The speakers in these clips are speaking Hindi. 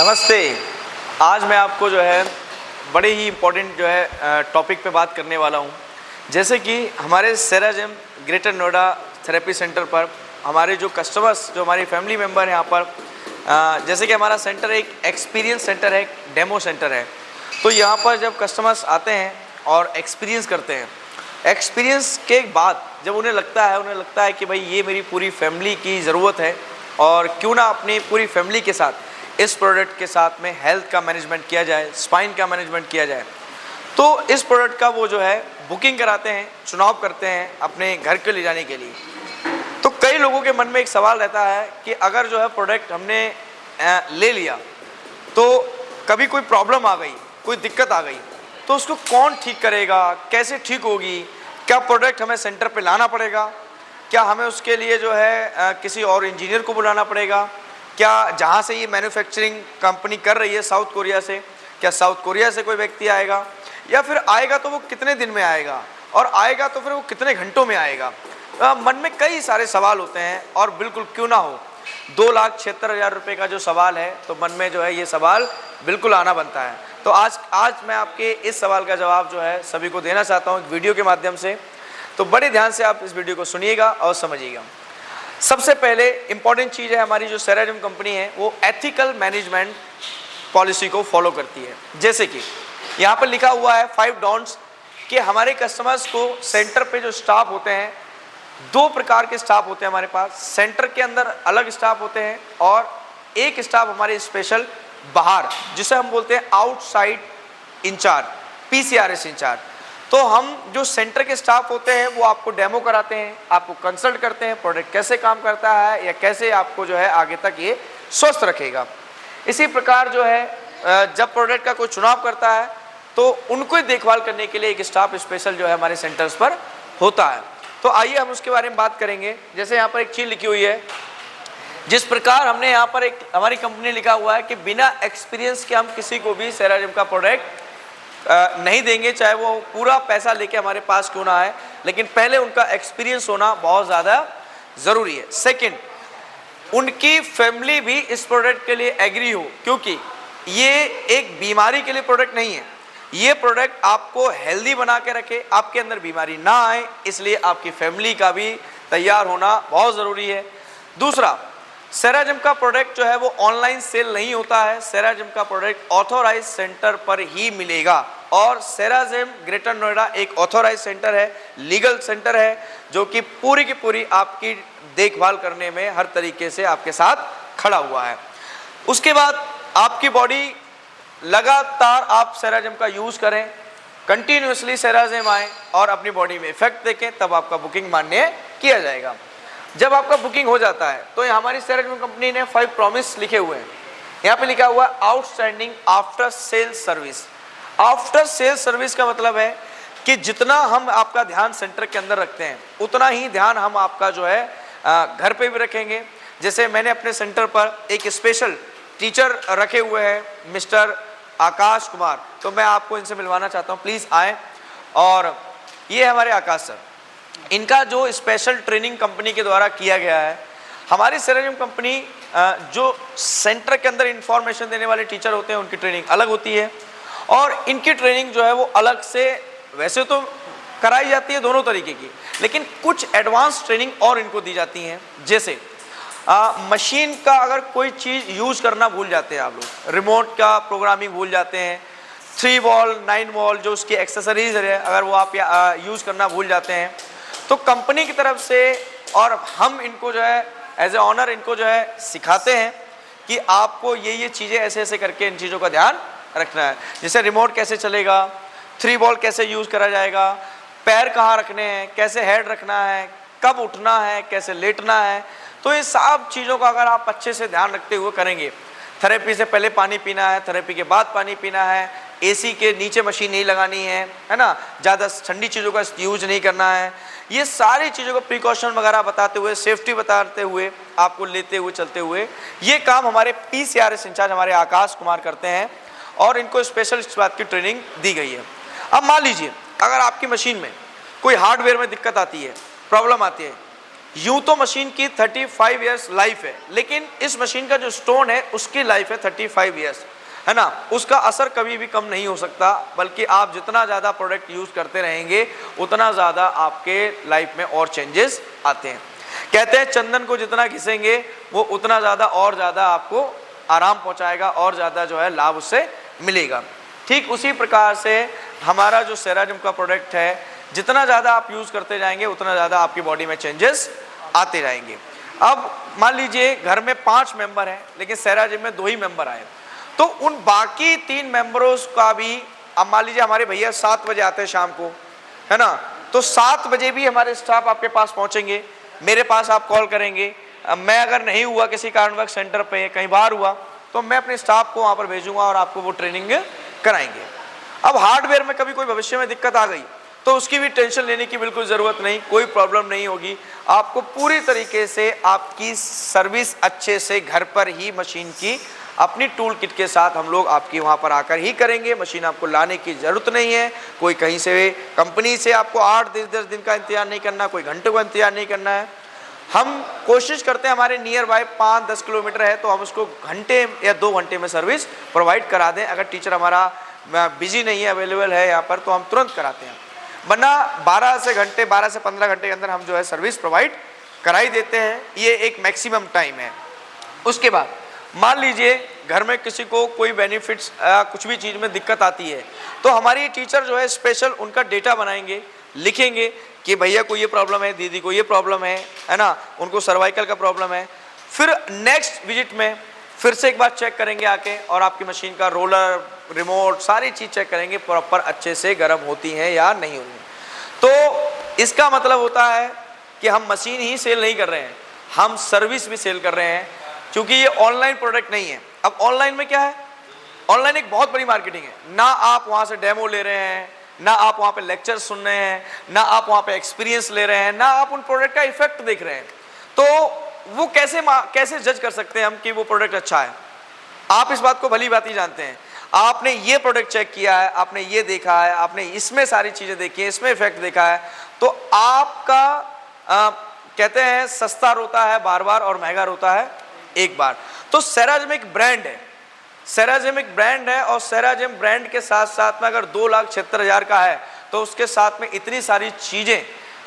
नमस्ते। आज मैं आपको जो है बड़े ही इम्पोर्टेंट जो है टॉपिक पे बात करने वाला हूँ। जैसे कि हमारे सेरा gym Greater Noida therapy centre पर हमारे जो कस्टमर्स, जो हमारी फैमिली मेम्बर हैं यहाँ पर, जैसे कि हमारा सेंटर एक एक्सपीरियंस सेंटर है, एक डेमो सेंटर है। तो यहाँ पर जब कस्टमर्स आते हैं और एक्सपीरियंस करते हैं, एक्सपीरियंस के बाद जब उन्हें लगता है कि भाई ये मेरी पूरी फैमिली की ज़रूरत है और क्यों ना अपनी पूरी फैमिली के साथ इस प्रोडक्ट के साथ में हेल्थ का मैनेजमेंट किया जाए, स्पाइन का मैनेजमेंट किया जाए, तो इस प्रोडक्ट का वो जो है बुकिंग कराते हैं, चुनाव करते हैं अपने घर के ले जाने के लिए। तो कई लोगों के मन में एक सवाल रहता है कि अगर जो है प्रोडक्ट हमने ले लिया तो कभी कोई प्रॉब्लम आ गई, कोई दिक्कत आ गई, तो उसको कौन ठीक करेगा, कैसे ठीक होगी, क्या प्रोडक्ट हमें सेंटर पे लाना पड़ेगा, क्या हमें उसके लिए जो है किसी और इंजीनियर को बुलाना पड़ेगा, क्या जहाँ से ये मैन्युफैक्चरिंग कंपनी कर रही है साउथ कोरिया से, क्या साउथ कोरिया से कोई व्यक्ति आएगा, या फिर आएगा तो वो कितने दिन में आएगा, और आएगा तो फिर वो कितने घंटों में आएगा। मन में कई सारे सवाल होते हैं और बिल्कुल क्यों ना हो, 2,76,000 रुपये का जो सवाल है, तो मन में जो है ये सवाल बिल्कुल आना बनता है। तो आज मैं आपके इस सवाल का जवाब जो है सभी को देना चाहता हूँ एक वीडियो के माध्यम से। तो बड़े ध्यान से आप इस वीडियो को सुनिएगा और समझिएगा। सबसे पहले इंपॉर्टेंट चीज़ है, हमारी जो सेरा जिम कंपनी है वो एथिकल मैनेजमेंट पॉलिसी को फॉलो करती है। जैसे कि यहाँ पर लिखा हुआ है 5 डॉन्ट्स, कि हमारे कस्टमर्स को सेंटर पे जो स्टाफ होते हैं, 2 प्रकार के स्टाफ होते हैं हमारे पास। सेंटर के अंदर अलग स्टाफ होते हैं और एक स्टाफ हमारे स्पेशल बाहर, जिसे हम बोलते हैं आउटसाइड इंचार्ज, PCRS इंचार्ज। तो हम जो सेंटर के स्टाफ होते हैं वो आपको डेमो कराते हैं, आपको कंसल्ट करते हैं प्रोडक्ट कैसे काम करता है या कैसे आपको जो है आगे तक ये स्वस्थ रखेगा। इसी प्रकार जो है जब प्रोडक्ट का कोई चुनाव करता है तो उनको देखभाल करने के लिए एक स्टाफ स्पेशल जो है हमारे सेंटर्स पर होता है। तो आइए हम उसके बारे में बात करेंगे। जैसे यहाँ पर एक चीज़ लिखी हुई है, जिस प्रकार हमने यहाँ पर एक हमारी कंपनी लिखा हुआ है कि बिना एक्सपीरियंस के हम किसी को भी सेरा जिम का प्रोडक्ट नहीं देंगे, चाहे वो पूरा पैसा लेके हमारे पास क्यों ना आए, लेकिन पहले उनका एक्सपीरियंस होना बहुत ज़्यादा ज़रूरी है। सेकंड, उनकी फैमिली भी इस प्रोडक्ट के लिए एग्री हो, क्योंकि ये एक बीमारी के लिए प्रोडक्ट नहीं है। ये प्रोडक्ट आपको हेल्दी बना के रखे, आपके अंदर बीमारी ना आए, इसलिए आपकी फैमिली का भी तैयार होना बहुत ज़रूरी है। दूसरा, सेरा जिम का प्रोडक्ट जो है वो ऑनलाइन सेल नहीं होता है। सेरा जिम का प्रोडक्ट ऑथोराइज सेंटर पर ही मिलेगा, और सेरा जिम ग्रेटर नोएडा एक ऑथोराइज सेंटर है, लीगल सेंटर है, जो कि पूरी की पूरी आपकी देखभाल करने में हर तरीके से आपके साथ खड़ा हुआ है। उसके बाद आपकी बॉडी लगातार आप सेरा जिम का यूज़ करें, कंटिन्यूसली सेरा जिम आएँ और अपनी बॉडी में इफेक्ट देखें, तब आपका बुकिंग मान्य किया जाएगा। जब आपका बुकिंग हो जाता है तो हमारी सेरा जिम कंपनी ने 5 प्रॉमिस लिखे हुए हैं। यहाँ पे लिखा हुआ है outstanding after sale service. After sale service का मतलब है कि जितना हम आपका ध्यान सेंटर के अंदर रखते हैं, उतना ही ध्यान हम आपका जो है घर पे भी रखेंगे। जैसे मैंने अपने सेंटर पर एक स्पेशल टीचर रखे हुए हैं, मिस्टर आकाश कुमार, तो मैं आपको इनसे मिलवाना चाहता हूँ, प्लीज़ आएँ। और ये हमारे आकाश सर, इनका जो स्पेशल ट्रेनिंग कंपनी के द्वारा किया गया है। हमारी सेरा जिम कंपनी जो सेंटर के अंदर इंफॉर्मेशन देने वाले टीचर होते हैं उनकी ट्रेनिंग अलग होती है, और इनकी ट्रेनिंग जो है वो अलग से वैसे तो कराई जाती है दोनों तरीके की, लेकिन कुछ एडवांस ट्रेनिंग और इनको दी जाती हैं। जैसे मशीन का अगर कोई चीज़ यूज़ करना भूल जाते हैं आप लोग, रिमोट का प्रोग्रामिंग भूल जाते हैं, 3 बॉल 9 बॉल जो उसकी एक्सेसरीज है अगर वो आप यूज़ करना भूल जाते हैं, तो कंपनी की तरफ से और हम इनको जो है एज ए ऑनर इनको जो है सिखाते हैं कि आपको ये चीज़ें ऐसे ऐसे करके इन चीज़ों का ध्यान रखना है। जैसे रिमोट कैसे चलेगा, 3 बॉल कैसे यूज़ करा जाएगा, पैर कहाँ रखने हैं, कैसे हेड रखना है, कब उठना है, कैसे लेटना है, तो ये सब चीज़ों का अगर आप अच्छे से ध्यान रखते हुए करेंगे। थेरेपी से पहले पानी पीना है, थेरेपी के बाद पानी पीना है, AC के नीचे मशीन नहीं लगानी है ना, ज़्यादा ठंडी चीज़ों का यूज नहीं करना है, ये सारी चीज़ों को प्रिकॉशन वगैरह बताते हुए, सेफ्टी बताते हुए, आपको लेते हुए चलते हुए, ये काम हमारे PCRS इंचार्ज हमारे आकाश कुमार करते हैं, और इनको स्पेशल इस बात की ट्रेनिंग दी गई है। अब मान लीजिए अगर आपकी मशीन में कोई हार्डवेयर में दिक्कत आती है, प्रॉब्लम आती है, यूं तो मशीन की 35 इयर्स लाइफ है, लेकिन इस मशीन का जो स्टोन है उसकी लाइफ है 35 इयर्स, है ना। उसका असर कभी भी कम नहीं हो सकता, बल्कि आप जितना ज़्यादा प्रोडक्ट यूज़ करते रहेंगे उतना ज़्यादा आपके लाइफ में और चेंजेस आते हैं। कहते हैं चंदन को जितना घिसेंगे वो उतना ज़्यादा और ज़्यादा आपको आराम पहुंचाएगा और ज़्यादा जो है लाभ उससे मिलेगा। ठीक उसी प्रकार से हमारा जो सेराजिम का प्रोडक्ट है, जितना ज़्यादा आप यूज़ करते जाएंगे उतना ज़्यादा आपकी बॉडी में चेंजेस आते जाएंगे। अब मान लीजिए घर में 5 मेंबर हैं, लेकिन सेराजिम में 2 ही मेंबर आए, तो उन बाकी 3 मेंबरों का भी, अब मान लीजिए हमारे भैया 7 बजे आते हैं शाम को, है ना, तो 7 बजे भी हमारे स्टाफ आपके पास पहुंचेंगे, मेरे पास आप कॉल करेंगे। मैं अगर नहीं हुआ किसी कारणवश सेंटर पे कहीं बाहर हुआ तो मैं अपने स्टाफ को वहाँ पर भेजूंगा और आपको वो ट्रेनिंग कराएंगे। अब हार्डवेयर में कभी कोई भविष्य में दिक्कत आ गई तो उसकी भी टेंशन लेने की बिल्कुल ज़रूरत नहीं, कोई प्रॉब्लम नहीं होगी। आपको पूरी तरीके से आपकी सर्विस अच्छे से घर पर ही मशीन की अपनी टूल किट के साथ हम लोग आपकी वहाँ पर आकर ही करेंगे। मशीन आपको लाने की ज़रूरत नहीं है, कोई कहीं से कंपनी से आपको 8-10 दिन का इंतजार नहीं करना, कोई घंटों का इंतजार नहीं करना है। हम कोशिश करते हैं हमारे नियर बाय 5-10 किलोमीटर है तो हम उसको घंटे या 2 घंटे में सर्विस प्रोवाइड करा दें। अगर टीचर हमारा बिजी नहीं है, अवेलेबल है यहाँ पर, तो हम तुरंत कराते हैं, वरना 12 से 15 घंटे के अंदर हम जो है सर्विस प्रोवाइड करा ही देते हैं। ये एक मैक्सिमम टाइम है। उसके बाद मान लीजिए घर में किसी को कोई बेनिफिट्स कुछ भी चीज़ में दिक्कत आती है तो हमारी टीचर जो है स्पेशल उनका डेटा बनाएंगे, लिखेंगे कि भैया को ये प्रॉब्लम है, दीदी को ये प्रॉब्लम है ना, उनको सर्वाइकल का प्रॉब्लम है। फिर नेक्स्ट विजिट में फिर से एक बार चेक करेंगे आके और आपकी मशीन का रोलर, रिमोट, सारी चीज़ चेक करेंगे प्रॉपर अच्छे से गर्म होती हैं या नहीं होती। तो इसका मतलब होता है कि हम मशीन ही सेल नहीं कर रहे हैं, हम सर्विस भी सेल कर रहे हैं, क्योंकि ये ऑनलाइन प्रोडक्ट नहीं है। अब ऑनलाइन में क्या है, ऑनलाइन एक बहुत बड़ी मार्केटिंग है, ना आप वहाँ से डेमो ले रहे हैं, ना आप वहाँ पे लेक्चर सुन रहे हैं, ना आप वहाँ पे एक्सपीरियंस ले रहे हैं, ना आप उन प्रोडक्ट का इफेक्ट देख रहे हैं। तो वो कैसे जज कर सकते हैं हम कि वो प्रोडक्ट अच्छा है। आप इस बात को भली बात ही जानते हैं, आपने ये प्रोडक्ट चेक किया है, आपने ये देखा है, आपने इसमें सारी चीज़ें देखी है, इसमें इफेक्ट देखा है, तो आपका कहते हैं सस्ता रोता है बार बार और महंगा रोता है एक बार। तो सेराजिम एक ब्रांड है, सेराजिम एक ब्रांड है, और सेराजिम ब्रांड के साथ साथ में अगर 2,76,000 का है तो उसके साथ में इतनी सारी चीज़ें,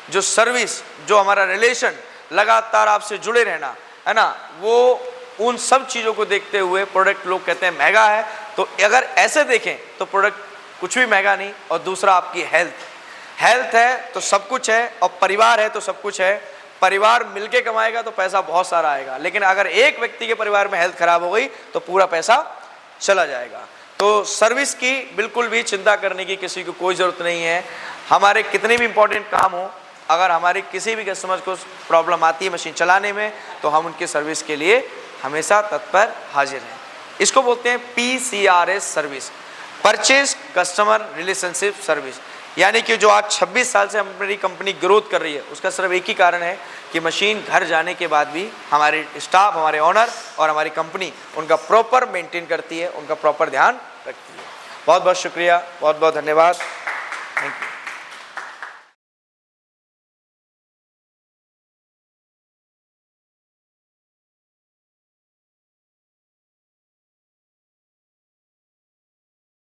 जो सर्विस, जो हमारा रिलेशन, लगातार आपसे जुड़े रहना, है ना, वो उन सब चीज़ों को देखते हुए प्रोडक्ट लोग कहते हैं महंगा है। तो अगर ऐसे देखें तो प्रोडक्ट कुछ भी महंगा नहीं। और दूसरा आपकी हेल्थ है तो सब कुछ है, और परिवार है तो सब कुछ है। परिवार मिलके कमाएगा तो पैसा बहुत सारा आएगा, लेकिन अगर एक व्यक्ति के परिवार में हेल्थ खराब हो गई तो पूरा पैसा चला जाएगा। तो सर्विस की बिल्कुल भी चिंता करने की किसी को कोई ज़रूरत नहीं है। हमारे कितने भी इंपॉर्टेंट काम हो, अगर हमारे किसी भी कस्टमर को प्रॉब्लम आती है मशीन चलाने में, तो हम उनकी सर्विस के लिए हमेशा तत्पर हाजिर हैं। इसको बोलते हैं PCRS service, purchase customer relationship service. यानी कि जो आज 26 साल से हमारी कंपनी ग्रोथ कर रही है, उसका सिर्फ एक ही कारण है कि मशीन घर जाने के बाद भी हमारे स्टाफ, हमारे ऑनर और हमारी कंपनी उनका प्रॉपर मेंटेन करती है, उनका प्रॉपर ध्यान रखती है। बहुत बहुत शुक्रिया, बहुत बहुत धन्यवाद।